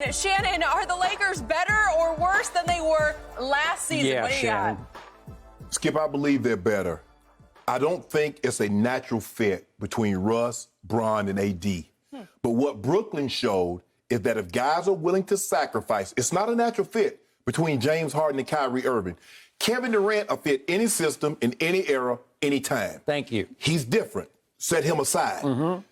Shannon, are the Lakers better or worse than they were last season? Yeah, what do you Shannon. got? Skip, I believe they're better. I don't think it's a natural fit between Russ, Bron, and AD. But what Brooklyn showed is that if guys are willing to sacrifice, it's not a natural fit between James Harden and Kyrie Irving. Kevin Durant will fit any system, in any era, any time. Thank you. He's different. Set him aside.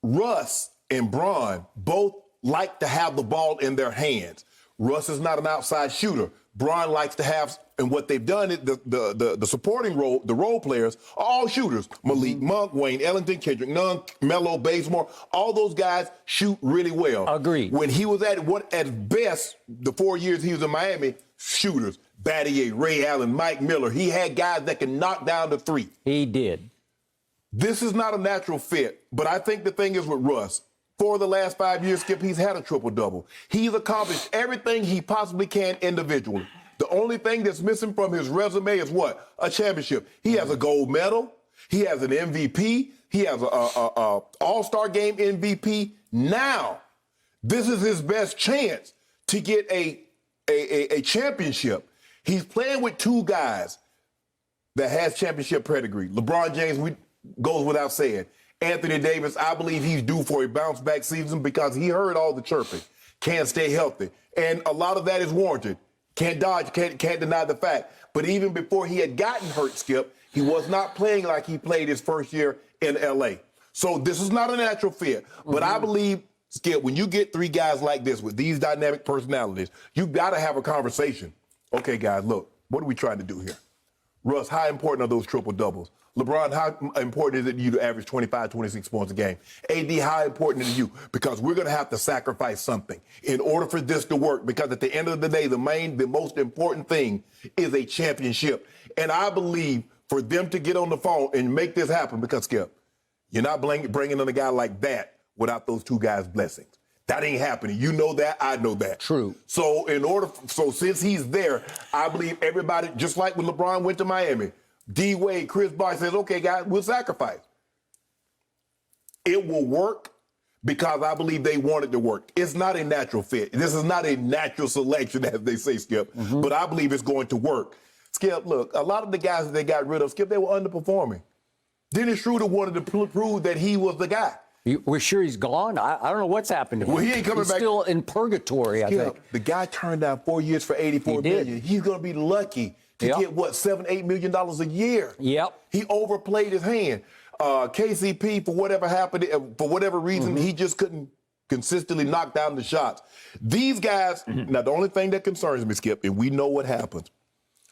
Russ and Bron both like to have the ball in their hands. Russ is not an outside shooter. Bron likes to have, and what they've done is the supporting role, the role players are all shooters. Malik, Monk, Wayne, Ellington, Kendrick, Nunn, Melo, Bazemore, all those guys shoot really well. Agreed. When he was at best, the 4 years he was in Miami, shooters, Battier, Ray Allen, Mike Miller, he had guys that can knock down the three. He did. This is not a natural fit, but I think the thing is with Russ, for the last 5 years, Skip, he's had a triple-double. He's accomplished everything he possibly can individually. The only thing that's missing from his resume is what? A championship. He has a gold medal. He has an MVP. He has a All-Star Game MVP. Now, this is his best chance to get a championship. He's playing with two guys that has championship pedigree. LeBron James goes without saying. Anthony Davis, I believe he's due for a bounce-back season because he heard all the chirping. Can't stay healthy. And a lot of that is warranted. Can't deny the fact. But even before he had gotten hurt, Skip, he was not playing like he played his first year in L.A. So this is not a natural fit. But I believe, Skip, when you get three guys like this with these dynamic personalities, you got to have a conversation. Okay, guys, look, what are we trying to do here? Russ, how important are those triple-doubles? LeBron, how important is it to you to average 25, 26 points a game? AD, how important is it to you? Because we're going to have to sacrifice something in order for this to work. Because at the end of the day, the most important thing is a championship. And I believe for them to get on the phone and make this happen, because, Skip, you're not bringing in a guy like that without those two guys' blessings. That ain't happening. You know that. I know that. True. So since he's there, I believe everybody, just like when LeBron went to Miami, D-Wade, Chris Bosh says, okay, guys, we'll sacrifice. It will work because I believe they want it to work. It's not a natural fit. This is not a natural selection, as they say, Skip, but I believe it's going to work. Skip, look, a lot of the guys that they got rid of, Skip, they were underperforming. Dennis Schroeder wanted to prove that he was the guy. We're sure he's gone? I don't know what's happened to him. Well, he ain't coming he's back. Still in purgatory, I think. The guy turned down 4 years for $84 million. He's going to be lucky to get, what, $7-8 million a year. Yep. He overplayed his hand. KCP, for whatever happened, for whatever reason, he just couldn't consistently knock down the shots. These guys, now the only thing that concerns me, Skip, and we know what happens,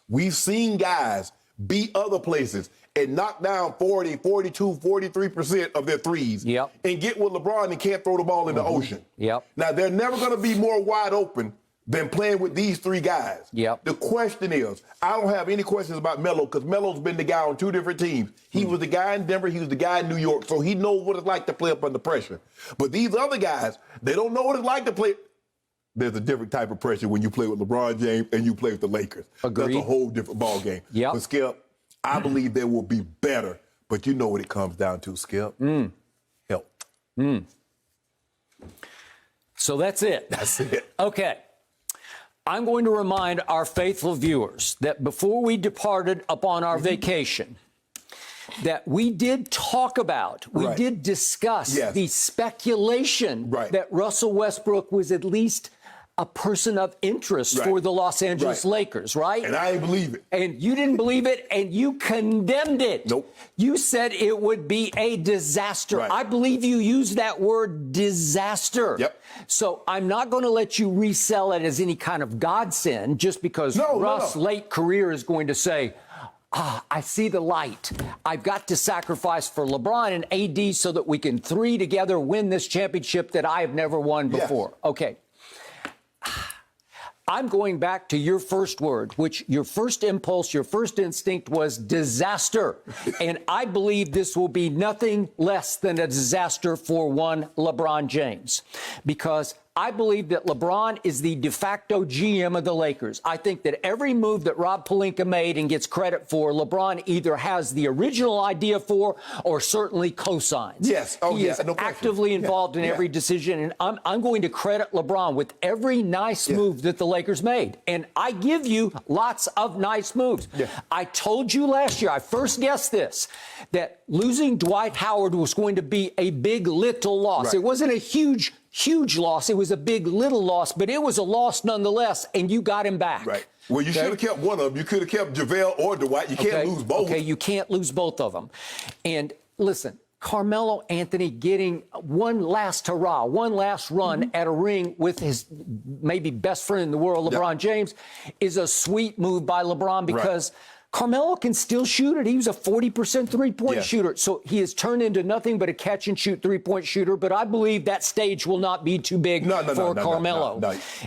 we've seen guys beat other places and knock down 40, 42, 43% of their threes and get with LeBron and can't throw the ball in the ocean. Now, they're never going to be more wide open than playing with these three guys. The question is, I don't have any questions about Melo because Melo's been the guy on two different teams. He was the guy in Denver, he was the guy in New York, so he knows what it's like to play up under pressure. But these other guys, they don't know what it's like to play. There's a different type of pressure when you play with LeBron James and you play with the Lakers. Agreed. That's a whole different ball game. But Skip, I believe they will be better. But you know what it comes down to, Skip? Health. So that's it. That's it. Okay. I'm going to remind our faithful viewers that before we departed upon our vacation, that we did talk about, we did discuss the speculation that Russell Westbrook was at least a person of interest for the Los Angeles Lakers, right? And I didn't believe it. And you didn't believe it, and you condemned it. Nope. You said it would be a disaster. I believe you used that word disaster. So I'm not going to let you resell it as any kind of godsend just because Russ' late career is going to say, I see the light. I've got to sacrifice for LeBron and AD so that we can three together win this championship that I have never won before. Okay. I'm going back to your first word, which your first impulse, your first instinct was disaster. And I believe this will be nothing less than a disaster for one LeBron James, because I believe that LeBron is the de facto GM of the Lakers. I think that every move that Rob Pelinka made and gets credit for, LeBron either has the original idea for or certainly co-signs. Yes. He is actively involved in every decision, and I'm going to credit LeBron with every nice move that the Lakers made. And I give you lots of nice moves. I told you last year, I first guessed this, that losing Dwight Howard was going to be a big little loss. It wasn't a huge loss. It was a big little loss, but it was a loss nonetheless, and you got him back. Right. Well, you should have kept one of them. You could have kept JaVale or Dwight. You can't lose both. Okay, you can't lose both of them. And listen, Carmelo Anthony getting one last hurrah, one last run at a ring with his maybe best friend in the world, LeBron James, is a sweet move by LeBron because Carmelo can still shoot it. He was a 40% three-point shooter. So he has turned into nothing but a catch-and-shoot three-point shooter. But I believe that stage will not be too big for Carmelo.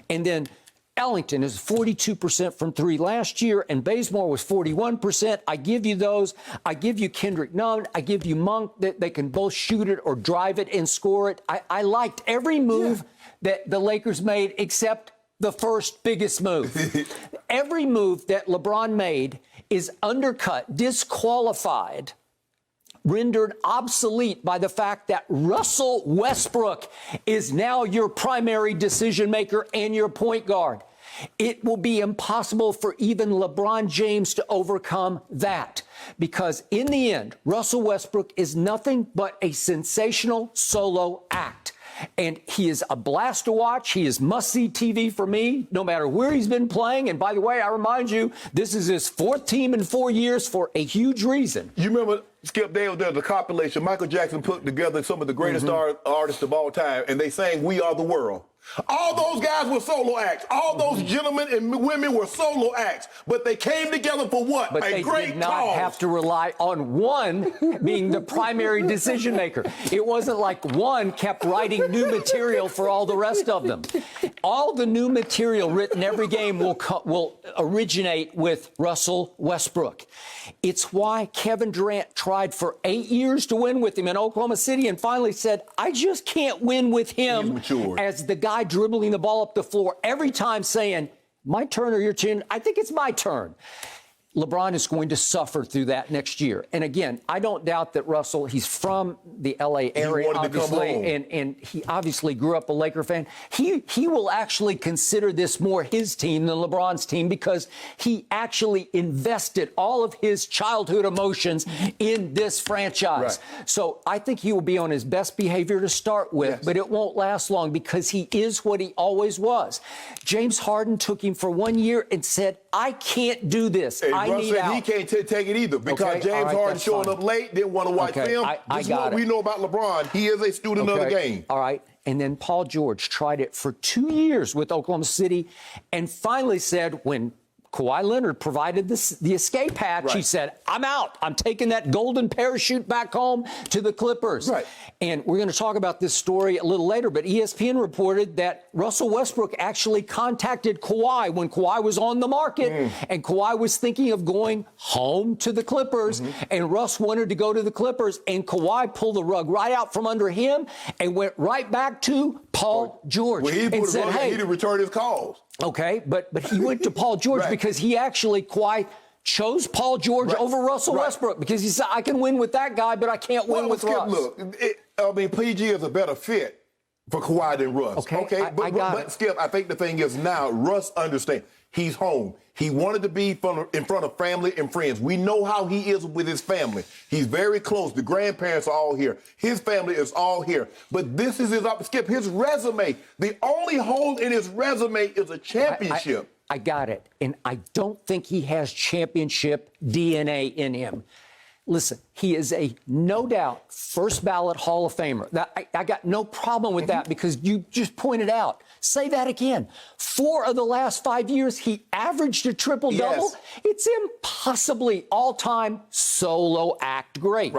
And then Ellington is 42% from three last year, and Bazemore was 41%. I give you those. I give you Kendrick Nunn. I give you Monk. That they can both shoot it or drive it and score it. I liked every move that the Lakers made except the first biggest move. Every move that LeBron made is undercut, disqualified, rendered obsolete by the fact that Russell Westbrook is now your primary decision maker and your point guard. It will be impossible for even LeBron James to overcome that because in the end, Russell Westbrook is nothing but a sensational solo act. And he is a blast to watch. He is must-see TV for me, no matter where he's been playing. And by the way, I remind you, this is his fourth team in 4 years for a huge reason. You remember, Skip, there's the compilation. Michael Jackson put together some of the greatest artists of all time, and they sang "We Are the World." All those guys were solo acts. All those gentlemen and women were solo acts. But they came together for what? But they did not have to rely on one being the primary decision maker. It wasn't like one kept writing new material for all the rest of them. All the new material written every game will originate with Russell Westbrook. It's why Kevin Durant tried for 8 years to win with him in Oklahoma City and finally said, I just can't win with him as the guy dribbling the ball up the floor every time saying, my turn or your turn? I think it's my turn. LeBron is going to suffer through that next year. And again, I don't doubt that Russell, he's from the L.A. area, obviously, and he obviously grew up a Laker fan. He will actually consider this more his team than LeBron's team because he actually invested all of his childhood emotions in this franchise. So I think he will be on his best behavior to start with, but it won't last long because he is what he always was. James Harden took him for 1 year and said, I can't do this. Russ said he can't take it either because James Harden showing up late, didn't want to watch film. This is what we know about LeBron. He is a student of the game. All right. And then Paul George tried it for 2 years with Oklahoma City and finally said when Kawhi Leonard provided the escape hatch, he said, I'm out. I'm taking that golden parachute back home to the Clippers. And we're going to talk about this story a little later, but ESPN reported that Russell Westbrook actually contacted Kawhi when Kawhi was on the market, and Kawhi was thinking of going home to the Clippers, and Russ wanted to go to the Clippers, and Kawhi pulled the rug right out from under him and went right back to Paul George. Well, he and said, hey, he didn't return his calls. Okay, but he went to Paul George because he actually Kawhi chose Paul George over Russell Westbrook because he said, I can win with that guy, but I can't win with Russ. Look, PG is a better fit for Kawhi than Russ. But Skip, I think the thing is now Russ understands. He's home. He wanted to be in front of family and friends. We know how he is with his family. He's very close. The grandparents are all here. His family is all here. But this is Skip, his resume. The only hole in his resume is a championship. I got it. And I don't think he has championship DNA in him. Listen, he is a no doubt first ballot Hall of Famer. I got no problem with that because you just pointed out. Say that again. 4 of the last 5 years, he averaged a triple-double. It's impossibly all-time solo act great.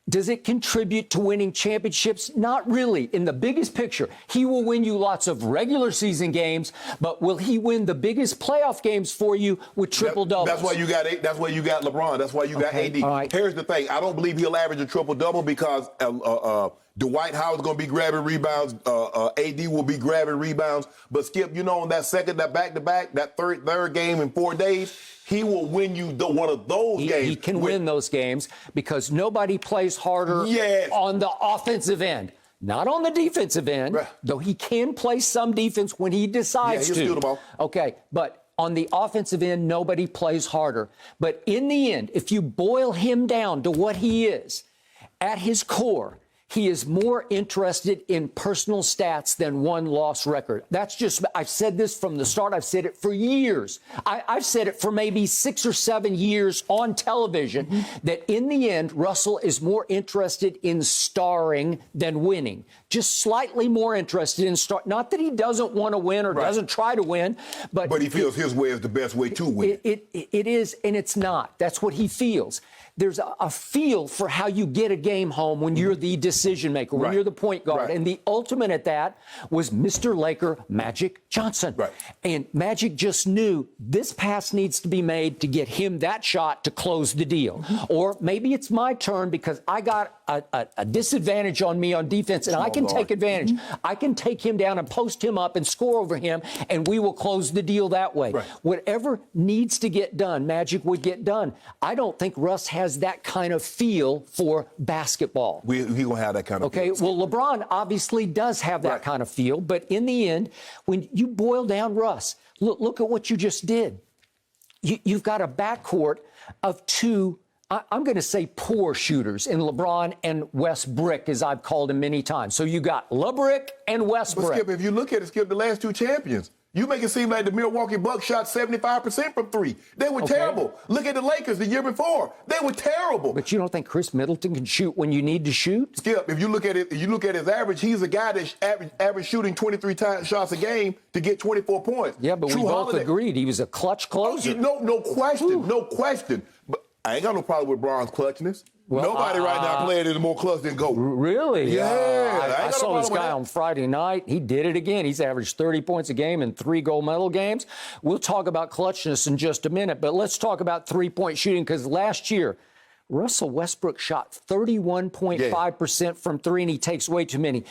Does it contribute to winning championships? Not really. In the biggest picture, he will win you lots of regular season games, but will he win the biggest playoff games for you with triple doubles? That's why you got LeBron. That's why you got AD. Here's the thing. I don't believe he'll average a triple double because Dwight Howard's going to be grabbing rebounds. AD will be grabbing rebounds. But, Skip, you know, on that back-to-back, that third game in 4 days, he will win you one of those games. He can win those games because nobody plays harder on the offensive end. Not on the defensive end, though he can play some defense when he decides to. Steal the ball. Okay, but on the offensive end, nobody plays harder. But in the end, if you boil him down to what he is, at his core, he is more interested in personal stats than one-loss record. That's just, I've said this from the start. I've said it for years. I've said it for maybe 6 or 7 years on television, that in the end, Russell is more interested in starring than winning. Just slightly more interested in start. Not that he doesn't want to win or doesn't try to win, but he feels his way is the best way to win. It is, and it's not. That's what he feels. There's a feel for how you get a game home when you're the decision maker, when you're the point guard. And the ultimate at that was Mr. Laker, Magic Johnson. And Magic just knew this pass needs to be made to get him that shot to close the deal. Or maybe it's my turn because I got a disadvantage on me on defense, and I can take advantage. I can take him down and post him up and score over him, and we will close the deal that way. Whatever needs to get done, Magic would get done. I don't think Russ has that kind of feel for basketball. He gonna have that kind of feel. Well, LeBron obviously does have that kind of feel, but in the end, when you boil down Russ, look at what you just did. You've got a backcourt of two, I'm going to say poor shooters in LeBron and Westbrook, as I've called him many times. So you got LeBrick and Westbrook. But Skip, if you look at it, Skip, the last 2 champions, you make it seem like the Milwaukee Bucks shot 75% from 3. They were terrible. Look at the Lakers the year before. They were terrible. But you don't think Chris Middleton can shoot when you need to shoot? Skip, if you look at it, his average, he's a guy that's average shooting 23 shots a game to get 24 points. Yeah, but we both agreed he was a clutch closer. No question. No question. But I ain't got no problem with Bron's clutchness. Well, nobody right now playing is more clutch than GOAT. Really? Yeah. I saw this guy on Friday night. He did it again. He's averaged 30 points a game in 3 gold medal games. We'll talk about clutchness in just a minute, but let's talk about three-point shooting, because last year, Russell Westbrook shot 31.5% from 3, and he takes way too many.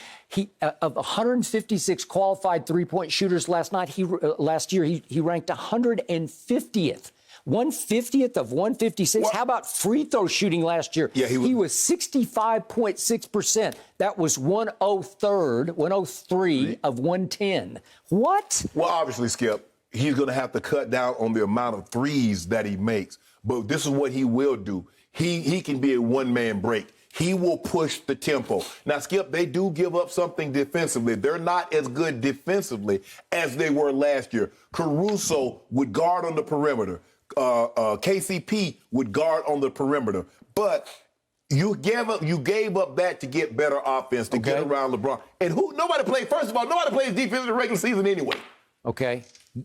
Of 156 qualified three-point shooters last year, he ranked 150th. 150th of 156. How about free throw shooting last year? Yeah, he was 65.6%. That was 103 of 110. What? Well, obviously, Skip, he's going to have to cut down on the amount of threes that he makes. But this is what he will do. He can be a one-man break. He will push the tempo. Now, Skip, they do give up something defensively. They're not as good defensively as they were last year. Caruso would guard on the perimeter. KCP would guard on the perimeter. But you gave up that to get better offense, to get around LeBron. And nobody plays defense in the regular season anyway. Okay.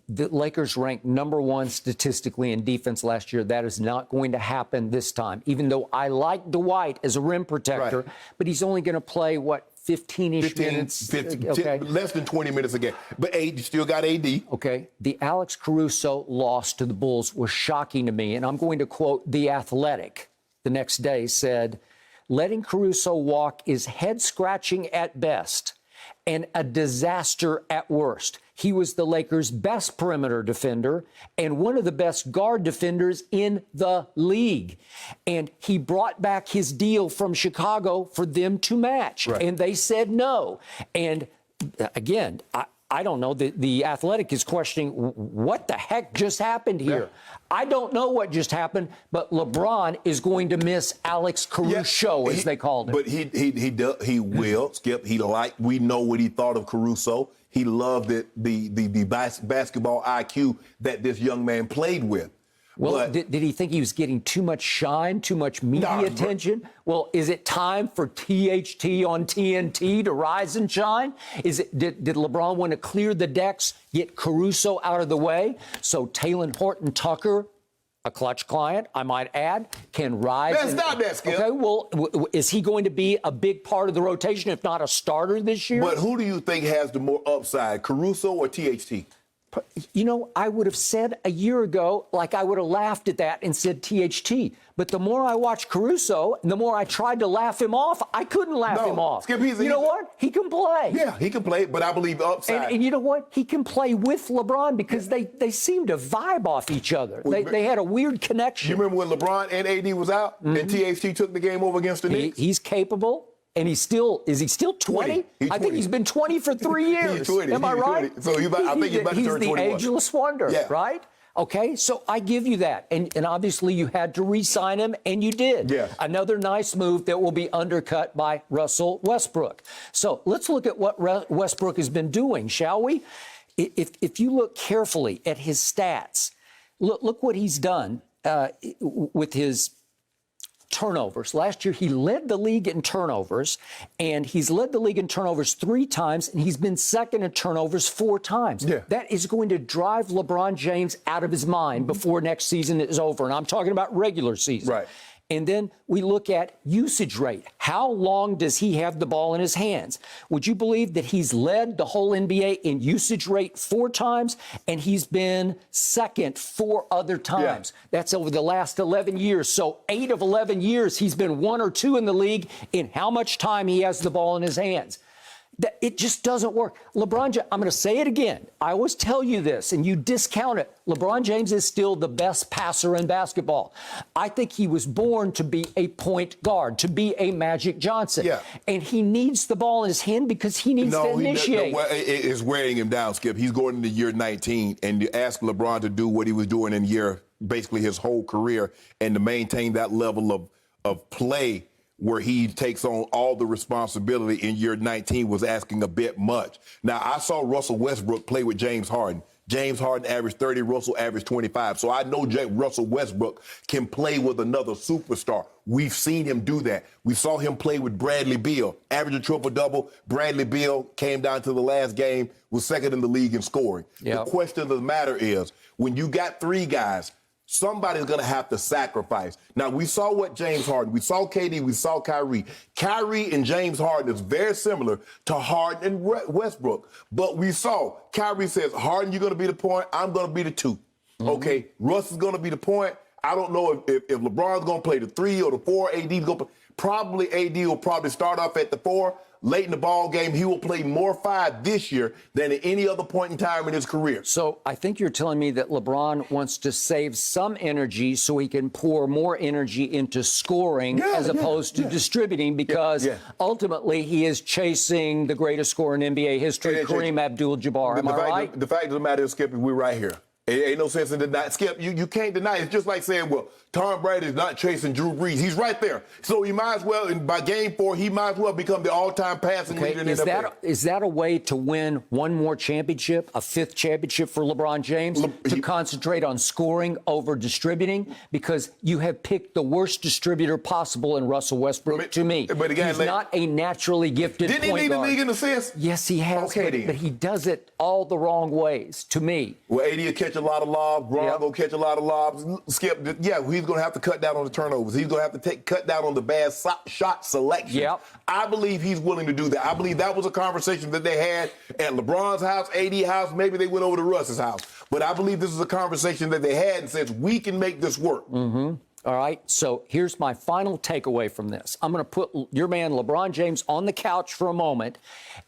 The Lakers ranked number 1 statistically in defense last year. That is not going to happen this time, even though I like Dwight as a rim protector, but he's only going to play, 15-ish minutes? 50, less than 20 minutes a game. But you still got AD. Okay. The Alex Caruso loss to the Bulls was shocking to me, and I'm going to quote The Athletic the next day, said, letting Caruso walk is head-scratching at best and a disaster at worst. He was the Lakers' best perimeter defender and one of the best guard defenders in the league. And he brought back his deal from Chicago for them to match. And they said no. And again, I don't know. The Athletic is questioning what the heck just happened here. I don't know what just happened, but LeBron is going to miss Alex Caruso, as they called him. But he will, Skip. We know what he thought of Caruso. He loved the basketball IQ that this young man played with. Well, did he think he was getting too much shine, too much media attention? Well, is it time for THT on TNT to rise and shine? Did LeBron want to clear the decks, get Caruso out of the way, so Talen Horton-Tucker, a clutch client, I might add, can rise? Stop that, Skip. Okay, well, is he going to be a big part of the rotation, if not a starter this year? But who do you think has the more upside, Caruso or THT? You know, I would have said a year ago, like I would have laughed at that and said THT. But the more I watched Caruso and the more I tried to laugh him off, I couldn't laugh him off. Skip, you know what? He can play. Yeah, he can play, but I believe upside. And you know what? He can play with LeBron because they seem to vibe off each other. They had a weird connection. You remember when LeBron and AD was out and THT took the game over against the Knicks? He's capable. And is he still 20? I think he's been 20 for 3 years. He's 20. Am I right? 20. So I think he's about to turn 21. He's the ageless wonder, right? Okay, so I give you that. And obviously you had to re-sign him, and you did. Yeah. Another nice move that will be undercut by Russell Westbrook. So let's look at what Westbrook has been doing, shall we? If you look carefully at his stats, look what he's done with his turnovers. Last year, he led the league in turnovers, and he's led the league in turnovers 3 times, and he's been second in turnovers 4 times. Yeah. That is going to drive LeBron James out of his mind before next season is over. And I'm talking about regular season. Right. And then we look at usage rate. How long does he have the ball in his hands? Would you believe that he's led the whole NBA in usage rate 4 times, and he's been second 4 other times? Yeah. That's over the last 11 years. So 8 of 11 years, he's been 1 or 2 in the league in how much time he has the ball in his hands. It just doesn't work. LeBron James, I'm going to say it again. I always tell you this, and you discount it. LeBron James is still the best passer in basketball. I think he was born to be a point guard, to be a Magic Johnson. Yeah. And he needs the ball in his hand because he needs to initiate. It's wearing him down, Skip. He's going into year 19, and you ask LeBron to do what he was doing in basically his whole career, and to maintain that level of play where he takes on all the responsibility in year 19 was asking a bit much. Now, I saw Russell Westbrook play with James Harden. James Harden averaged 30, Russell averaged 25. So I know Russell Westbrook can play with another superstar. We've seen him do that. We saw him play with Bradley Beal, average a triple-double. Bradley Beal came down to the last game, was second in the league in scoring. Yep. The question of the matter is, when you got 3 guys, somebody's going to have to sacrifice. Now, we saw what James Harden, we saw KD, we saw Kyrie. Kyrie and James Harden is very similar to Harden and Westbrook. But we saw Kyrie says, Harden, you're going to be the point, I'm going to be the 2. Mm-hmm. Okay, Russ is going to be the point. I don't know if LeBron's going to play the 3 or the 4, AD's going to play. Probably AD will probably start off at the 4. Late in the ball game, he will play more 5 this year than at any other point in time in his career. So I think you're telling me that LeBron wants to save some energy so he can pour more energy into scoring as opposed to distributing, because ultimately he is chasing the greatest scorer in NBA history, Kareem Abdul-Jabbar. Am I right? The fact of the matter is, Skip, we're right here. It ain't no sense in denying. Skip, you can't deny it. It's just like saying, well, Tom Brady is not chasing Drew Brees. He's right there. So he might as well, and by game 4, he might as well become the all-time passing leader in the NFL. Is that a way to win one more championship, a 5th championship for LeBron James, to concentrate on scoring over distributing? Because you have picked the worst distributor possible in Russell Westbrook, to me. But again, he's not a naturally gifted point guard. Didn't he lead the league in assists? Yes, he has, but he does it all the wrong ways, to me. Well, AD will catch a lot of lobs. Bron will catch a lot of lobs. Skip, he's going to have to cut down on the turnovers. He's going to have to cut down on the bad shot selection. Yep. I believe he's willing to do that. I believe that was a conversation that they had at LeBron's house, AD house. Maybe they went over to Russ's house. But I believe this is a conversation that they had and says, we can make this work. Mm-hmm. All right, so here's my final takeaway from this. I'm going to put your man LeBron James on the couch for a moment,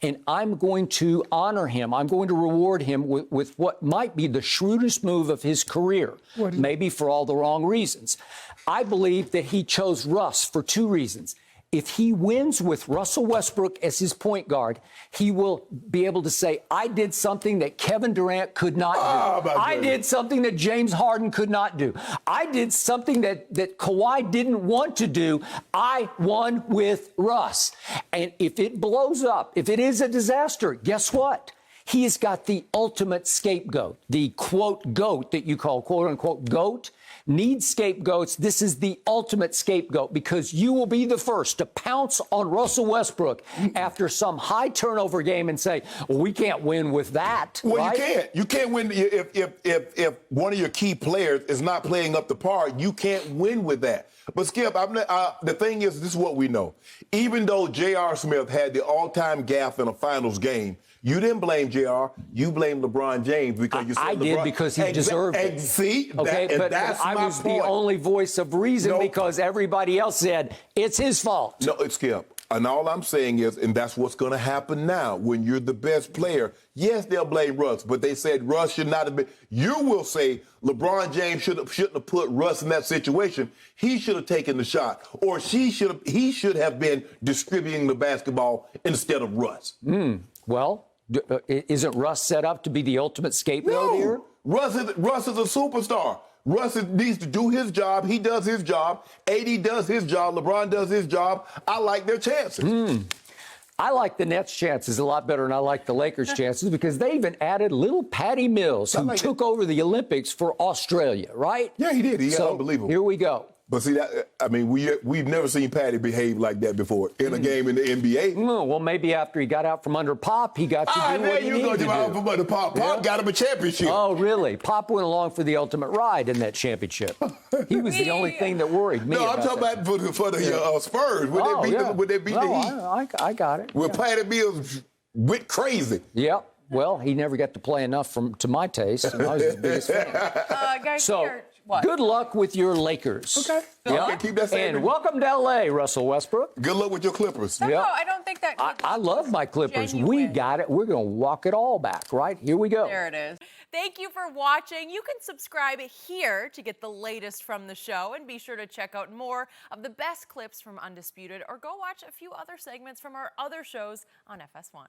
and I'm going to honor him. I'm going to reward him with what might be the shrewdest move of his career, maybe for all the wrong reasons. I believe that he chose Russ for 2 reasons. If he wins with Russell Westbrook as his point guard, he will be able to say, I did something that Kevin Durant could not do. I did something that James Harden could not do. I did something that Kawhi didn't want to do. I won with Russ. And if it blows up, if it is a disaster, guess what? He has got the ultimate scapegoat, the quote goat that you call quote unquote goat. Need scapegoats. This is the ultimate scapegoat, because you will be the first to pounce on Russell Westbrook after some high turnover game and say, well, we can't win with that. Well, right? you can't. You can't win if one of your key players is not playing up to par. You can't win with that. But Skip, the thing is, this is what we know. Even though J.R. Smith had the all-time gaffe in a finals game, You didn't blame JR. You blamed LeBron James because you said I did because he deserved it. See, okay, but that's I my was point. the only voice of reason No. because everybody else said it's his fault. No, it's Skip. And all I'm saying is, and that's what's going to happen now, when you're the best player, yes, they'll blame Russ, but they said Russ should not have been. You will say LeBron James shouldn't have put Russ in that situation. He should have taken the shot, or he should have been distributing the basketball instead of Russ. Well, isn't Russ set up to be the ultimate scapegoat here? Russ is a superstar. Russ needs to do his job. He does his job. AD does his job. LeBron does his job. I like their chances. I like the Nets' chances a lot better than I like the Lakers' chances because they even added little Patty Mills, who took over the Olympics for Australia, right? Yeah, he did. He got unbelievable. Here we go. But see, we've never seen Patty behave like that before in a game in the NBA. Well, maybe after he got out from under Pop, he got to do what he needed to do. Out from under Pop. Pop got him a championship. Oh, really? Pop went along for the ultimate ride in that championship. He was the only thing that worried me. No, I'm talking about for the Spurs. Would they beat the Heat? I got it. When Patty Mills went crazy. Yep. Well, he never got to play enough to my taste, and I was his biggest fan. Guys, So, good luck with your Lakers. Okay. Okay, keep that same. And welcome to L.A., Russell Westbrook. Good luck with your Clippers. No, I don't think that. I love my Clippers. Genuine. We got it. We're going to walk it all back, right? Here we go. There it is. Thank you for watching. You can subscribe here to get the latest from the show, and be sure to check out more of the best clips from Undisputed, or go watch a few other segments from our other shows on FS1.